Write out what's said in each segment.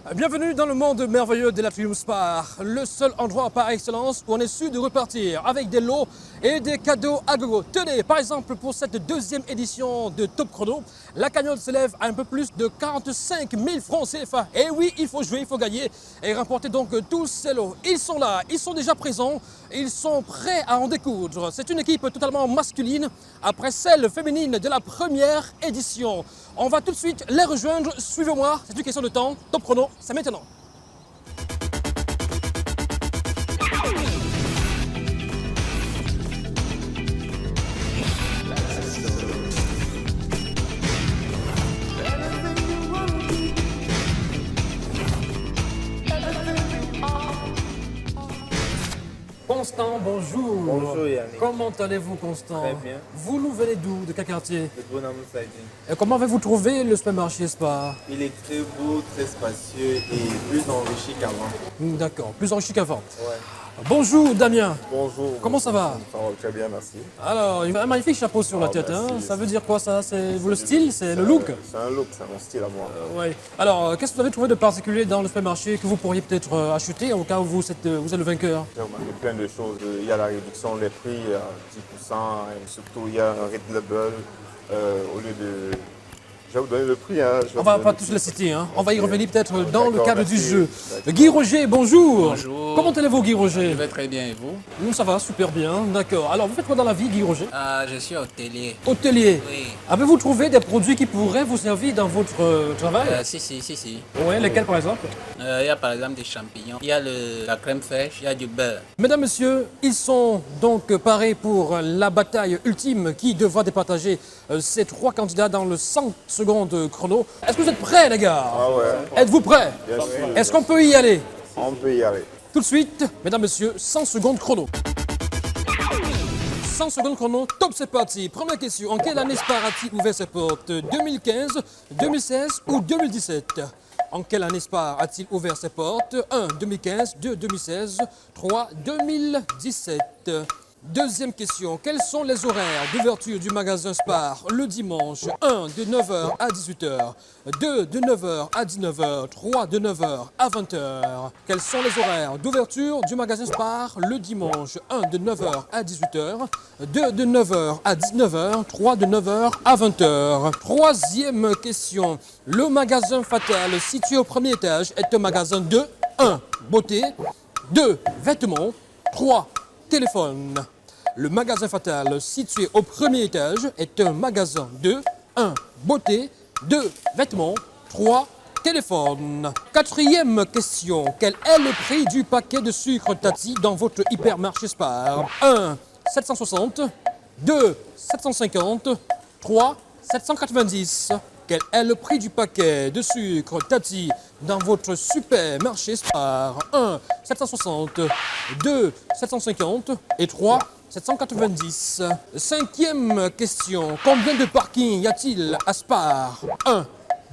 Bienvenue dans le monde merveilleux de la Triumph Spar, le seul endroit par excellence où on est sûr de repartir avec des lots et des cadeaux à gogo. Tenez, par exemple, pour cette deuxième édition de Top Chrono, la cagnotte s'élève à un peu plus de 45 000 francs CFA. Et oui, il faut jouer, il faut gagner et remporter donc tous ces lots. Ils sont là, ils sont déjà présents, ils sont prêts à en découdre. C'est une équipe totalement masculine après celle féminine de la première édition. On va tout de suite les rejoindre, suivez-moi, c'est une question de temps. Top Chrono, c'est maintenant. Constant, bonjour. Bonjour Yannick. Comment allez-vous, Constant? Très bien. Vous nous venez d'où? De quel quartier? Le bon amour Saïdine. Et comment avez-vous trouvé le supermarché Spar? Il est très beau, très spacieux et plus enrichi qu'avant. D'accord, plus enrichi qu'avant. Ouais. Bonjour Damien. Bonjour. Comment ça va? Ça va très bien, merci. Alors, il a un magnifique chapeau sur la tête. merci. Hein. Ça veut dire quoi ça? C'est le style? C'est le look? C'est un look, c'est mon style à moi. Oui. Alors, qu'est-ce que vous avez trouvé de particulier dans le supermarché que vous pourriez peut-être acheter au cas où vous êtes le vainqueur? J'ai remarqué plein de choses. Il y a la réduction des prix à 10%, et surtout il y a un Red Label au lieu de... Je vais vous donner le prix. Hein. On va pas tous les citer, hein. On va y revenir peut-être dans le D'accord, cadre du merci. jeu. D'accord. Guy Roger, bonjour. Bonjour. Comment allez-vous, Guy Roger? Je vais très bien et vous? Nous, ça va, super bien, d'accord. Alors, vous faites quoi dans la vie, Guy Roger? Je suis hôtelier. Hôtelier. Oui. Avez-vous trouvé des produits qui pourraient vous servir dans votre travail? Si. Oui, lesquels par exemple? Il y a par exemple des champignons, il y a la crème fraîche, il y a du beurre. Mesdames, Messieurs, ils sont donc parés pour la bataille ultime qui devra départager ces trois candidats dans le 100 secondes chrono. Est-ce que vous êtes prêts, les gars? Ah ouais, Êtes-vous prêts? bien sûr. Est-ce qu'on peut y aller? On peut y aller. Tout de suite, mesdames, messieurs, 100 secondes chrono. 100 secondes chrono, top, c'est parti. Première question, en quelle année Spar a-t-il ouvert ses portes? 2015, 2016 ou 2017? En quelle année Spar a-t-il ouvert ses portes? 1. 2015, 2. 2016, 3. 2017. Deuxième question, quels sont les horaires d'ouverture du magasin Spar le dimanche? 1. De 9h à 18h, 2. De 9h à 19h, 3. De 9h à 20h. Quels sont les horaires d'ouverture du magasin Spar le dimanche? 1. De 9h à 18h, 2. De 9h à 19h, 3. De 9h à 20h. Troisième question, le magasin Fatal situé au premier étage est un magasin de 1. Beauté, 2. Vêtements, 3. Téléphone. Le magasin Fatal, situé au premier étage, est un magasin de 1. Beauté, 2. Vêtements, 3. Téléphone. Quatrième question. Quel est le prix du paquet de sucre Tati dans votre hypermarché Spar? 1. 760. 2. 750. 3. 790. Quel est le prix du paquet de sucre Tati dans votre supermarché Spar? 1. 760, 2. 750 et 3. 790. Cinquième question. Combien de parkings y a-t-il à Spar? 1,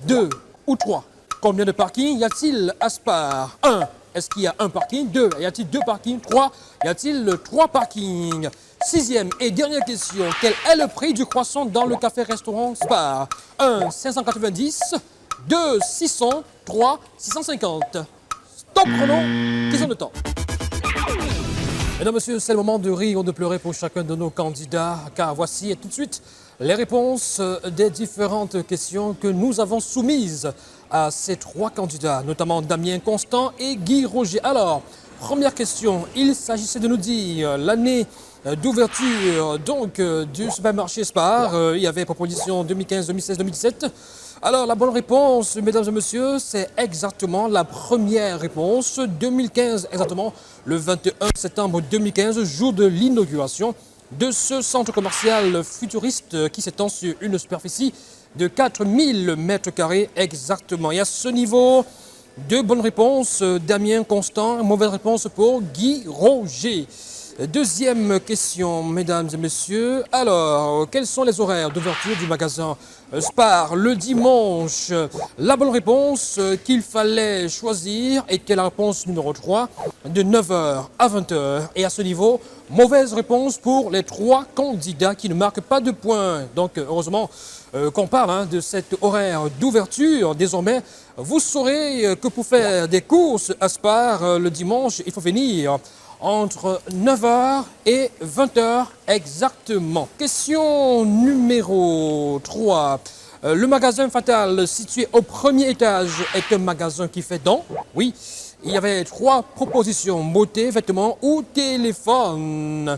2 ou 3? Combien de parkings y a-t-il à Spar? 1. Est-ce qu'il y a un parking? 2. Y a-t-il 2 parkings? 3. Y a-t-il 3 parkings? Sixième et dernière question. Quel est le prix du croissant dans le café-restaurant Spar? 1. 590. 2. 600. 3. 650. Stop chrono. Question de temps. Mesdames, Messieurs, c'est le moment de rire ou de pleurer pour chacun de nos candidats, car voici tout de suite les réponses des différentes questions que nous avons soumises à ces trois candidats, notamment Damien, Constant et Guy Roger. Alors, première question, il s'agissait de nous dire l'année d'ouverture donc du supermarché Spar. Il y avait proposition 2015, 2016, 2017. Alors, la bonne réponse, mesdames et messieurs, c'est exactement la première réponse. 2015, exactement, le 21 septembre 2015, jour de l'inauguration de ce centre commercial futuriste qui s'étend sur une superficie de 4000 mètres carrés exactement. Et à ce niveau, deux bonnes réponses, Damien, Constant, mauvaise réponse pour Guy Roger. Deuxième question, mesdames et messieurs. Alors, quels sont les horaires d'ouverture du magasin Spar le dimanche? La bonne réponse qu'il fallait choisir était la réponse numéro 3, de 9h à 20h. Et à ce niveau, mauvaise réponse pour les trois candidats qui ne marquent pas de points. Donc, heureusement, qu'on parle de cet horaire d'ouverture. Désormais, vous saurez que pour faire des courses à Spar le dimanche, il faut venir entre 9 h et 20 h exactement. Question numéro 3. Le magasin Fatal, situé au premier étage, est un magasin qui fait don. Oui, il y avait 3 propositions, beauté, vêtements ou téléphone.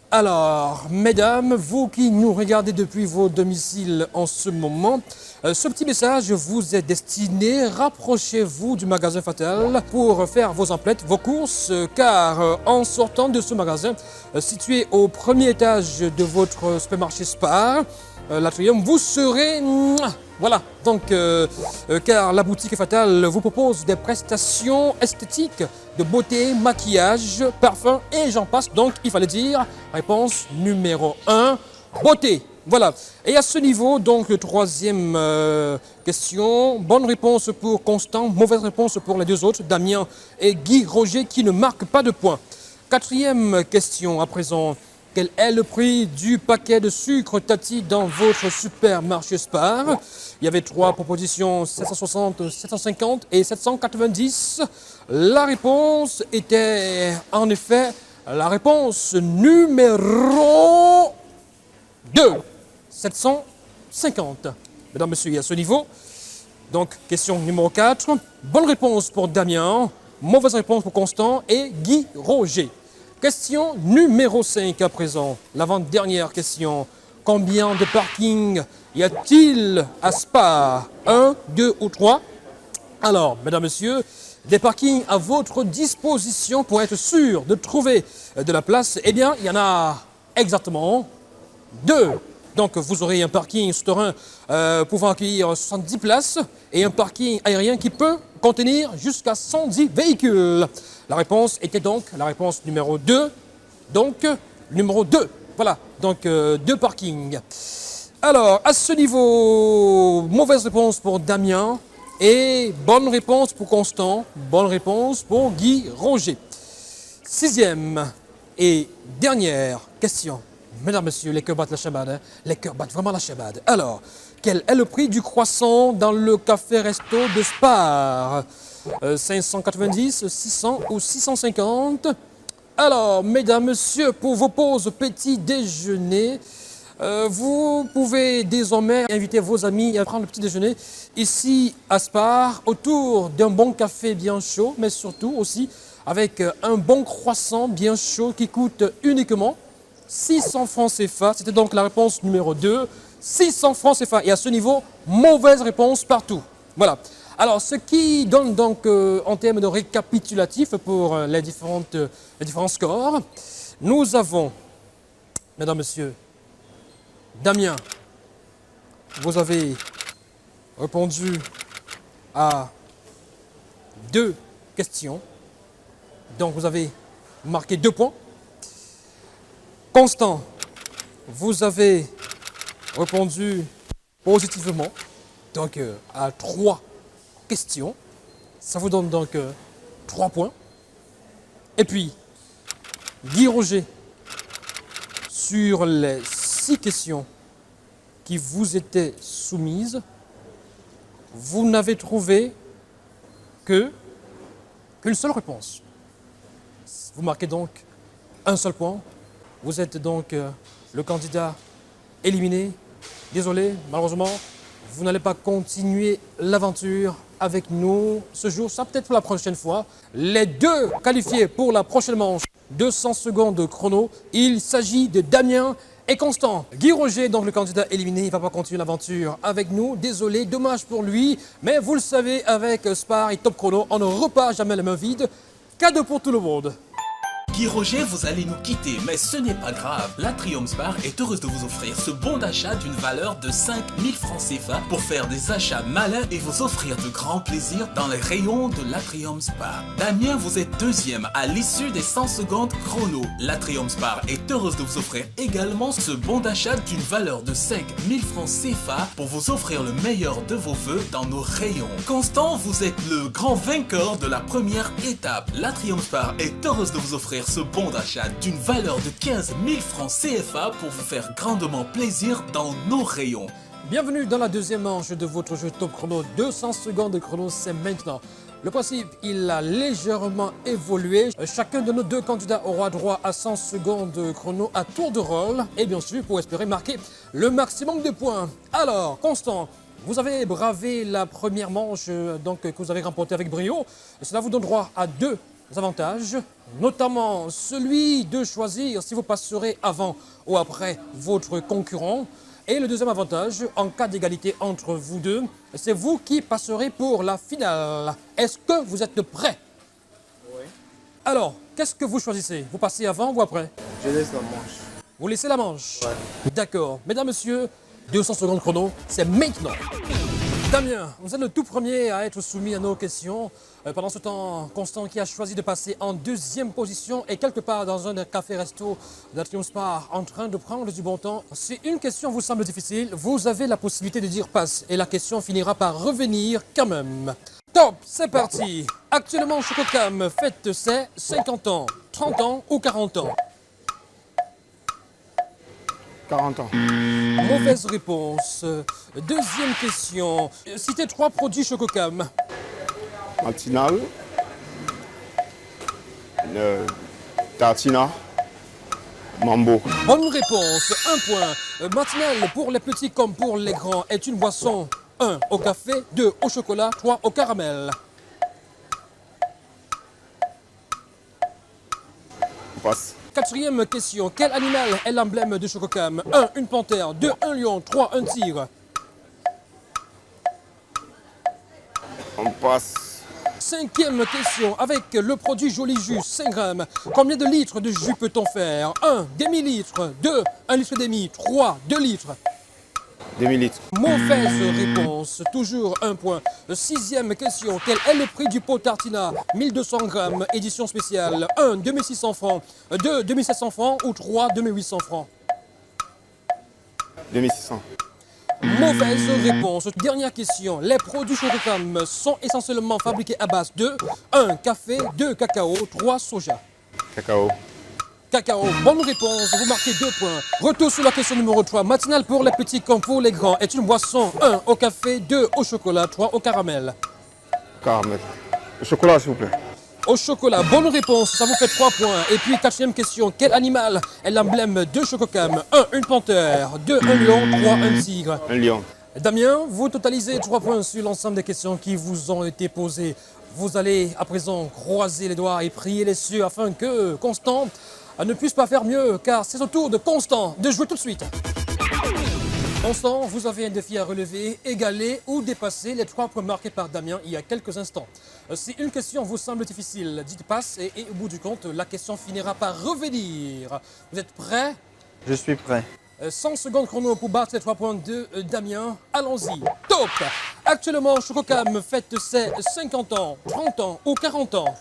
Alors, mesdames, vous qui nous regardez depuis vos domiciles en ce moment, ce petit message vous est destiné. Rapprochez-vous du magasin Fatal pour faire vos emplettes, vos courses, car en sortant de ce magasin situé au premier étage de votre supermarché Spar, l'Atrium, vous serez... Voilà, donc, car la boutique Fatal vous propose des prestations esthétiques de beauté, maquillage, parfum et j'en passe. Donc, il fallait dire réponse numéro 1, beauté. Voilà. Et à ce niveau, donc, le troisième question. Bonne réponse pour Constant, mauvaise réponse pour les deux autres, Damien et Guy Roger, qui ne marquent pas de points. Quatrième question à présent. Quel est le prix du paquet de sucre Tati dans votre supermarché Spar? Il y avait 3 propositions, 760, 750 et 790. La réponse était en effet la réponse numéro 2, 750. Mesdames, Messieurs, à ce niveau. Donc, question numéro 4. Bonne réponse pour Damien, mauvaise réponse pour Constant et Guy Roger. Question numéro 5 à présent, l'avant-dernière question. Combien de parkings y a-t-il à Spar? 1, 2 ou 3? Alors, mesdames, messieurs, des parkings à votre disposition pour être sûr de trouver de la place, eh bien, il y en a exactement 2. Donc, vous aurez un parking souterrain pouvant accueillir 70 places et un parking aérien qui peut contenir jusqu'à 110 véhicules. La réponse était donc la réponse numéro 2. Donc, numéro 2. Voilà, donc 2 parkings. Alors, à ce niveau, mauvaise réponse pour Damien et bonne réponse pour Constant. Bonne réponse pour Guy Roger. 6e et dernière question. Mesdames, Messieurs, les cœurs battent la chamade. Hein? Les cœurs battent vraiment la chamade. Alors, quel est le prix du croissant dans le café-resto de Spar? 590, 600 ou 650? Alors, mesdames, messieurs, pour vos pauses petit déjeuner, vous pouvez désormais inviter vos amis à prendre le petit déjeuner ici à Spar autour d'un bon café bien chaud, mais surtout aussi avec un bon croissant bien chaud qui coûte uniquement 600 francs CFA. C'était donc la réponse numéro 2, 600 francs CFA. Et à ce niveau, mauvaise réponse partout. Voilà. Alors, ce qui donne donc en termes de récapitulatif pour les différents scores, nous avons, mesdames, messieurs, Damien, vous avez répondu à 2 questions, donc vous avez marqué 2 points. Constant, vous avez répondu positivement, donc à 3 questions. Ça vous donne donc 3 points. Et puis, Guy Roger, sur les 6 questions qui vous étaient soumises, vous n'avez trouvé qu'une seule réponse. Vous marquez donc un seul point. Vous êtes donc le candidat éliminé. Désolé, malheureusement, vous n'allez pas continuer l'aventure avec nous ce jour. Ça peut-être pour la prochaine fois. Les 2 qualifiés pour la prochaine manche, 200 secondes de chrono. Il s'agit de Damien et Constant. Guy Roger, donc le candidat éliminé, il ne va pas continuer l'aventure avec nous. Désolé, dommage pour lui. Mais vous le savez, avec Spar et Top Chrono, on ne repart jamais les mains vides. Cadeau pour tout le monde. Guy Roger, vous allez nous quitter, mais ce n'est pas grave. L'Atrium Spar est heureuse de vous offrir ce bon d'achat d'une valeur de 5000 francs CFA pour faire des achats malins et vous offrir de grands plaisirs dans les rayons de l'Atrium Spar. Damien, vous êtes 2e à l'issue des 100 secondes chrono. L'Atrium Spar est heureuse de vous offrir également ce bon d'achat d'une valeur de 5000 francs CFA pour vous offrir le meilleur de vos vœux dans nos rayons. Constant, vous êtes le grand vainqueur de la première étape. L'Atrium Spar est heureuse de vous offrir ce bon d'achat d'une valeur de 15 000 francs CFA pour vous faire grandement plaisir dans nos rayons. Bienvenue dans la deuxième manche de votre jeu Top Chrono. 200 secondes de chrono, c'est maintenant. Le principe, il a légèrement évolué. Chacun de nos deux candidats aura droit à 100 secondes de chrono à tour de rôle. Et bien sûr, pour espérer marquer le maximum de points. Alors, Constant, vous avez bravé la première manche que vous avez remportée avec brio. Cela vous donne droit à deux avantages, notamment celui de choisir si vous passerez avant ou après votre concurrent. Et le deuxième avantage, en cas d'égalité entre vous deux, c'est vous qui passerez pour la finale. Est-ce que vous êtes prêts? Oui. Alors, qu'est-ce que vous choisissez? Vous passez avant ou après? Je laisse la manche. Vous laissez la manche? Ouais. D'accord. Mesdames, messieurs, 200 secondes chrono, c'est maintenant. Damien, vous êtes le tout premier à être soumis à nos questions. Pendant ce temps, Constant qui a choisi de passer en deuxième position est quelque part dans un café-resto de la Triumph Spa en train de prendre du bon temps. Si une question vous semble difficile, vous avez la possibilité de dire passe et la question finira par revenir quand même. Top, c'est parti. Actuellement, Chococam fête ses 50 ans, 30 ans ou 40 ans? 40 ans. Mauvaise réponse. Deuxième question. Citez 3 produits Chococam. Matinal. Tartina. Mambo. Bonne réponse. 1 point. Matinal pour les petits comme pour les grands est une boisson. 1 au café, 2 au chocolat, 3 au caramel. On passe. Quatrième question. Quel animal est l'emblème de Chococam? 1 une panthère, 2 un lion, 3 un tigre. On passe. Cinquième question. Avec le produit Joli Jus, 5 grammes, combien de litres de jus peut-on faire? 1 demi-litre, 2 1 litre et demi, 3 2 litres. Demi-litre. Mauvaise réponse, toujours 1 point. Sixième question, quel est le prix du pot Tartina? 1200 grammes, édition spéciale. 1 2600 francs, 2 2700 francs ou 3 2800 francs. 2600. Mauvaise réponse. Dernière question, les produits Chococam sont essentiellement fabriqués à base de 1 café, 2 cacao, 3 soja. Cacao. Cacao, bonne réponse, vous marquez 2 points. Retour sur la question numéro 3. Matinal pour les petits comme pour les grands est une boisson. 1 au café, 2 au chocolat, 3 au caramel. Caramel. Le chocolat, s'il vous plaît. Au chocolat, bonne réponse, ça vous fait 3 points. Et puis quatrième question, quel animal est l'emblème de Chococam? 1 une panthère, 2 un lion, 3 un tigre. Un lion. Damien, vous totalisez 3 points sur l'ensemble des questions qui vous ont été posées. Vous allez à présent croiser les doigts et prier les cieux afin que Constant ne puisse pas faire mieux, car c'est au tour de Constant de jouer tout de suite. Constant, vous avez un défi à relever, égaler ou dépasser les 3 points marqués par Damien il y a quelques instants. Si une question vous semble difficile, dites passe et au bout du compte, la question finira par revenir. Vous êtes prêts? Je suis prêt. 100 secondes chrono pour battre les 3 points de Damien. Allons-y. Top! Actuellement, Chococam fête ses 50 ans, 30 ans ou 40 ans.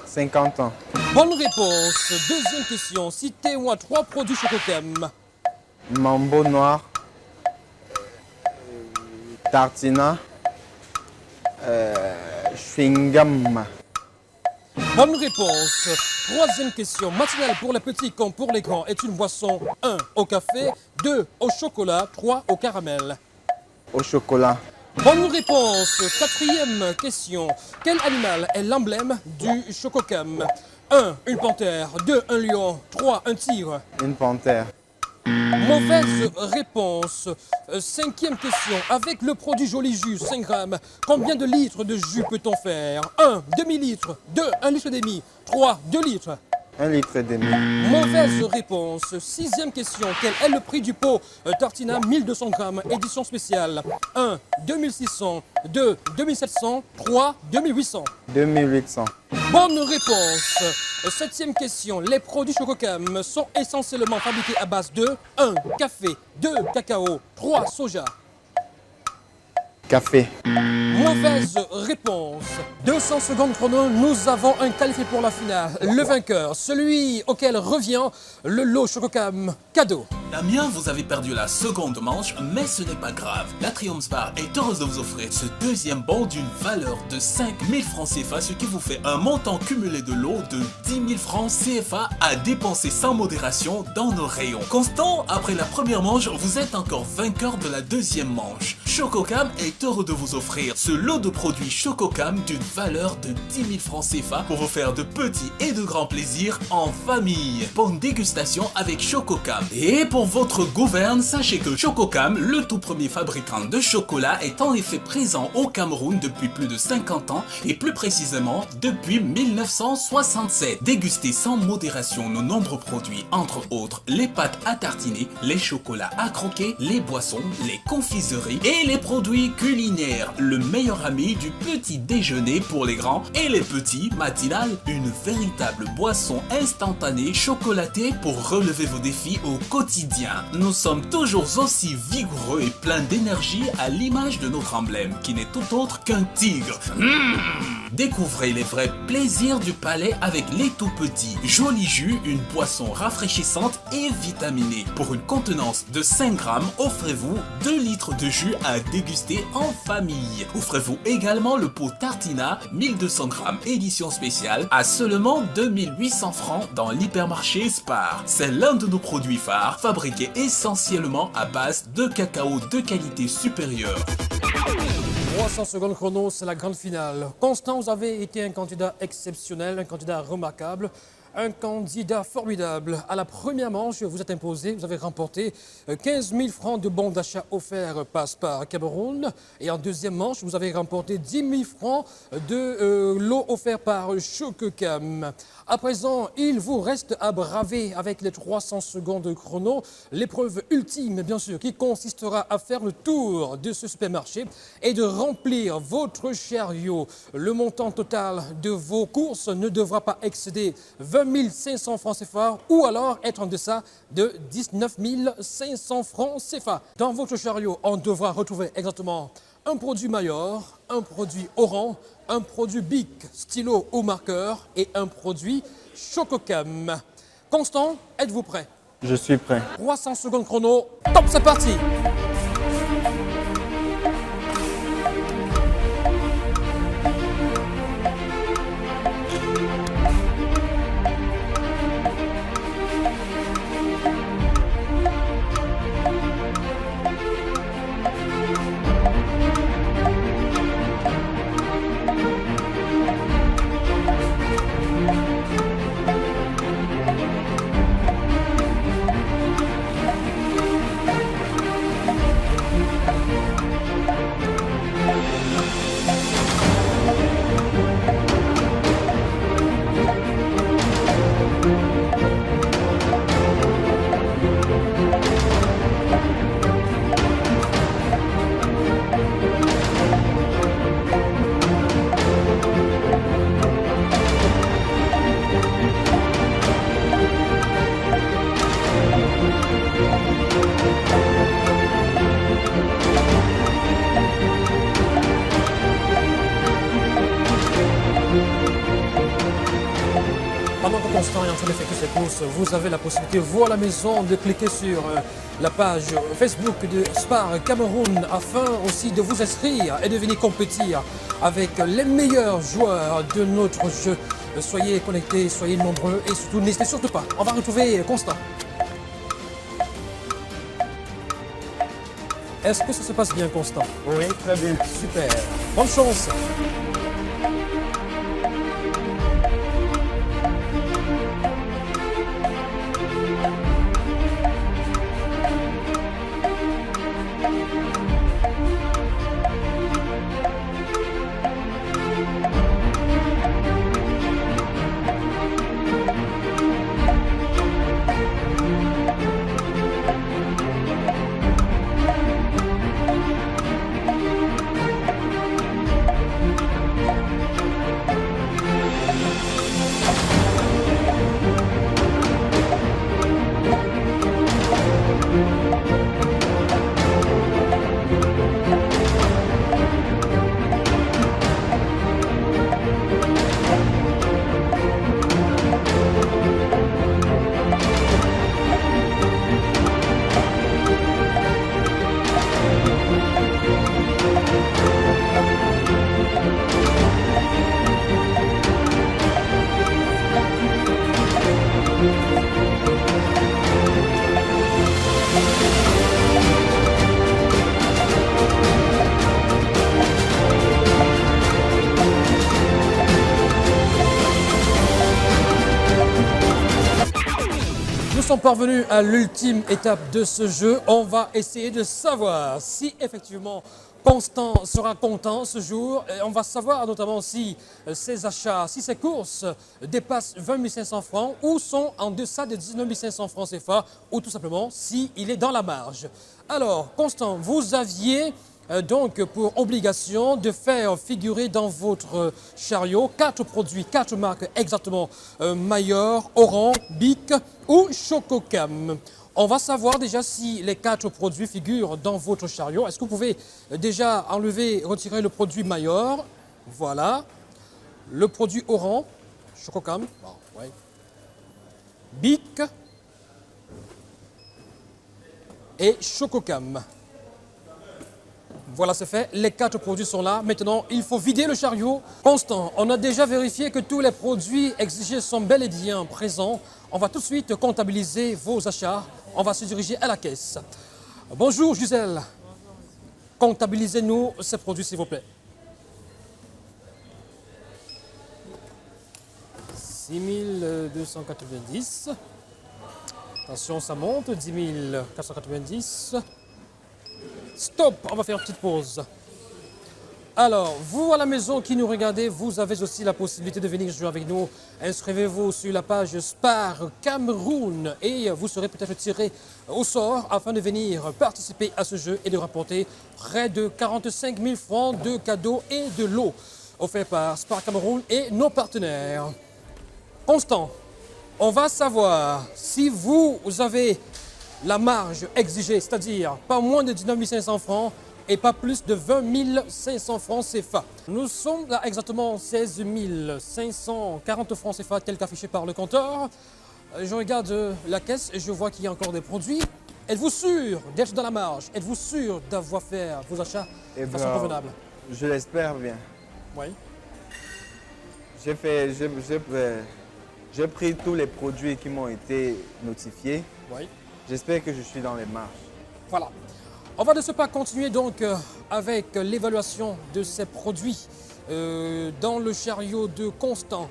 50 ans. Bonne réponse. Deuxième question. Citez-moi 3 produits Chococam. Mambo noir. Tartina. Chewing gum. Bonne réponse. Troisième question. Matinal pour les petits comme pour les grands est une boisson. 1 au café, 2 au chocolat, 3 au caramel. Au chocolat. Bonne réponse. Quatrième question. Quel animal est l'emblème du Chococam? 1 une panthère, 2 un lion, 3 un tigre. Une panthère. Mauvaise réponse. Cinquième question. Avec le produit Joli Jus, 5 grammes, combien de litres de jus peut-on faire? 1 demi-litre, 2 1 litre et demi, 3 2 litres. 1 litre et demi. Mauvaise réponse. Sixième question. Quel est le prix du pot Tartina 1200 grammes, édition spéciale? 1 2600, 2 2700, 3 2800. 2800. Bonne réponse. Septième question. Les produits Chococam sont essentiellement fabriqués à base de 1 café, 2 cacao, 3 soja. Café. Mauvaise réponse. 200 secondes chrono, nous avons un qualifié pour la finale. Le vainqueur, celui auquel revient le lot Chococam cadeau. Damien, vous avez perdu la seconde manche, mais ce n'est pas grave. La Triumph Bar est heureuse de vous offrir ce deuxième bon d'une valeur de 5000 francs CFA, ce qui vous fait un montant cumulé de lot de 10 000 francs CFA à dépenser sans modération dans nos rayons. Constant, après la première manche, vous êtes encore vainqueur de la deuxième manche. Chococam est heureux de vous offrir ce lot de produits Chococam d'une valeur de 10 000 francs CFA pour vous faire de petits et de grands plaisirs en famille. Bonne dégustation avec Chococam. Et pour votre gouverne, sachez que Chococam, le tout premier fabricant de chocolat, est en effet présent au Cameroun depuis plus de 50 ans et plus précisément depuis 1967. Dégustez sans modération nos nombreux produits, entre autres les pâtes à tartiner, les chocolats à croquer, les boissons, les confiseries et les produits culinaires. Le meilleur ami du petit déjeuner pour les grands et les petits matinal, une véritable boisson instantanée chocolatée pour relever vos défis au quotidien. Nous sommes toujours aussi vigoureux et pleins d'énergie à l'image de notre emblème qui n'est tout autre qu'un tigre. Découvrez les vrais plaisirs du palais avec les tout petits. Joli jus, une boisson rafraîchissante et vitaminée. Pour une contenance de 5 grammes, offrez-vous 2 litres de jus à déguster en famille. Offrez-vous également le pot Tartina 1200 grammes édition spéciale à seulement 2800 francs dans l'hypermarché Spar. C'est l'un de nos produits phares, fabriqué essentiellement à base de cacao de qualité supérieure. 300 secondes chrono, c'est la grande finale. Constant, vous avez été un candidat exceptionnel, un candidat remarquable, un candidat formidable. À la première manche, vous êtes imposé, vous avez remporté 15 000 francs de bons d'achat offerts par Spar Cameroun. Et en deuxième manche, vous avez remporté 10 000 francs de lot offert par Chococam. À présent, il vous reste à braver avec les 300 secondes chrono l'épreuve ultime, bien sûr, qui consistera à faire le tour de ce supermarché et de remplir votre chariot. Le montant total de vos courses ne devra pas excéder 20 500 francs CFA ou alors être en deçà de 19 500 francs CFA. Dans votre chariot, on devra retrouver exactement un produit Mayor, un produit Oran, un produit Bic, stylo ou marqueur et un produit Chococam. Constant, êtes-vous prêt? Je suis prêt. 300 secondes chrono, top, c'est parti! Pendant que Constant est en train d'effectuer ses courses, vous avez la possibilité, vous à la maison, de cliquer sur la page Facebook de Spar Cameroun afin aussi de vous inscrire et de venir compétir avec les meilleurs joueurs de notre jeu. Soyez connectés, soyez nombreux et surtout n'hésitez surtout pas. On va retrouver Constant. Est-ce que ça se passe bien, Constant? Oui, très bien. Super. Bonne chance. sommes parvenus à l'ultime étape de ce jeu. On va essayer de savoir si effectivement Constant sera content ce jour. Et on va savoir notamment si ses achats, si ses courses dépassent 20 500 francs ou sont en deçà de 19 500 francs CFA ou tout simplement s'il est dans la marge. Alors, Constant, vous aviez donc pour obligation de faire figurer dans votre chariot 4 produits, 4 marques exactement, Mayor, Oran, Bic ou Chococam. On va savoir déjà si les 4 produits figurent dans votre chariot. Est-ce que vous pouvez déjà enlever, retirer le produit Mayor? Voilà. Le produit Oran, Chococam, bon, ouais. Bic et Chococam. Voilà, c'est fait. Les 4 produits sont là. Maintenant, il faut vider le chariot. Constant, on a déjà vérifié que tous les produits exigés sont bel et bien présents. On va tout de suite comptabiliser vos achats. On va se diriger à la caisse. Bonjour Gisèle. Comptabilisez-nous ces produits s'il vous plaît. 6 290. Attention, ça monte. 10 490. Stop, on va faire une petite pause. Alors, vous à la maison qui nous regardez, vous avez aussi la possibilité de venir jouer avec nous. Inscrivez-vous sur la page Spar Cameroun et vous serez peut-être tiré au sort afin de venir participer à ce jeu et de rapporter près de 45 000 francs de cadeaux et de lots offerts par Spar Cameroun et nos partenaires. Constant, on va savoir si vous avez la marge exigée, c'est-à-dire pas moins de 19 500 francs et pas plus de 20 500 francs CFA. Nous sommes à exactement 16 540 francs CFA tel qu'affiché par le compteur. Je regarde la caisse et je vois qu'il y a encore des produits. Êtes-vous sûr d'être dans la marge? Êtes-vous sûr d'avoir fait vos achats de façon convenable? Je l'espère bien. Oui. J'ai pris tous les produits qui m'ont été notifiés. Oui. J'espère que je suis dans les marges. Voilà. On va de ce pas continuer donc avec l'évaluation de ces produits dans le chariot de Constant.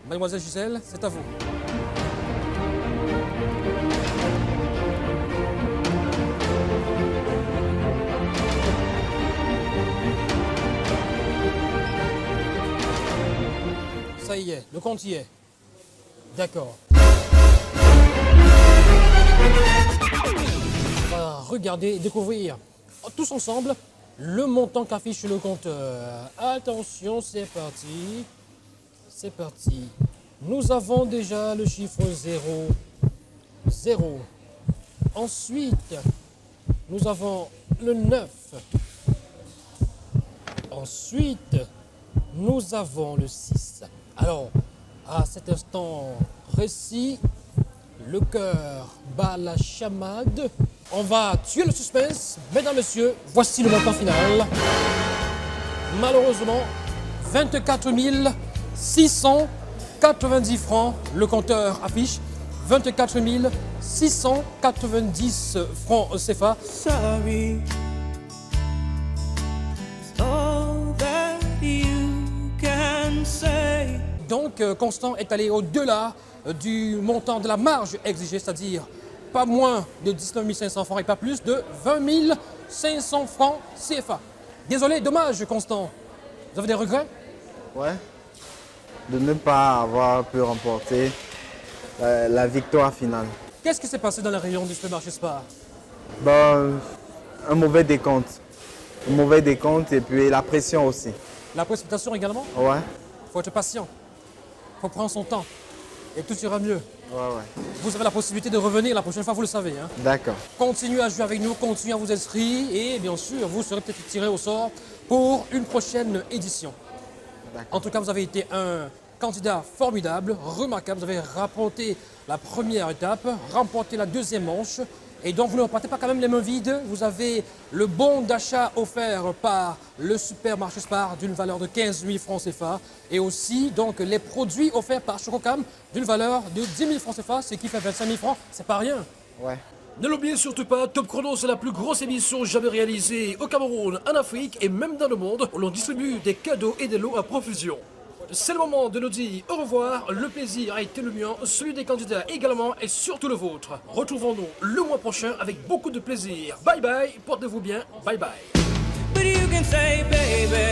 Mademoiselle Gisèle, c'est à vous. Ça y est, le compte y est. D'accord. On va regarder et découvrir tous ensemble le montant qu'affiche le compteur. Attention, c'est parti. C'est parti. Nous avons déjà le chiffre 0. 0. Ensuite, nous avons le 9. Ensuite, nous avons le 6. Alors, à cet instant précis, le cœur bat la chamade. On va tuer le suspense. Mesdames, Messieurs, voici le montant final. Malheureusement, 24 690 francs. Le compteur affiche 24 690 francs CFA. Sorry, it's all that you can say. Donc, Constant est allé au-delà du montant de la marge exigée, c'est-à-dire pas moins de 19 500 francs et pas plus de 20 500 francs CFA. Désolé, dommage, Constant. Vous avez des regrets? Ouais. De ne pas avoir pu remporter la victoire finale. Qu'est-ce qui s'est passé dans la réunion du supermarché Spar? Bon, un mauvais décompte. Un mauvais décompte et puis la pression aussi. La précipitation également? Ouais. Il faut être patient. Il faut prendre son temps. Et tout ira mieux. Ouais. Vous avez la possibilité de revenir la prochaine fois, vous le savez. Hein. D'accord. Continuez à jouer avec nous, continuez à vous inscrire et bien sûr, vous serez peut-être tiré au sort pour une prochaine édition. En tout cas, vous avez été un candidat formidable, remarquable. Vous avez remporté la première étape, remporté la deuxième manche. Et donc, vous ne repartez pas quand même les mains vides. Vous avez le bon d'achat offert par le supermarché Spar d'une valeur de 15 000 francs CFA. Et aussi, donc, les produits offerts par Chococam d'une valeur de 10 000 francs CFA, ce qui fait 25 000 francs. C'est pas rien. Ouais. Ne l'oubliez surtout pas, Top Chrono, c'est la plus grosse émission jamais réalisée au Cameroun, en Afrique et même dans le monde, où l'on distribue des cadeaux et des lots à profusion. c'est le moment de nous dire au revoir. Le plaisir a été le mien, celui des candidats également et surtout le vôtre. Retrouvons-nous le mois prochain avec beaucoup de plaisir. Bye bye, portez-vous bien, bye bye. But you can say, baby,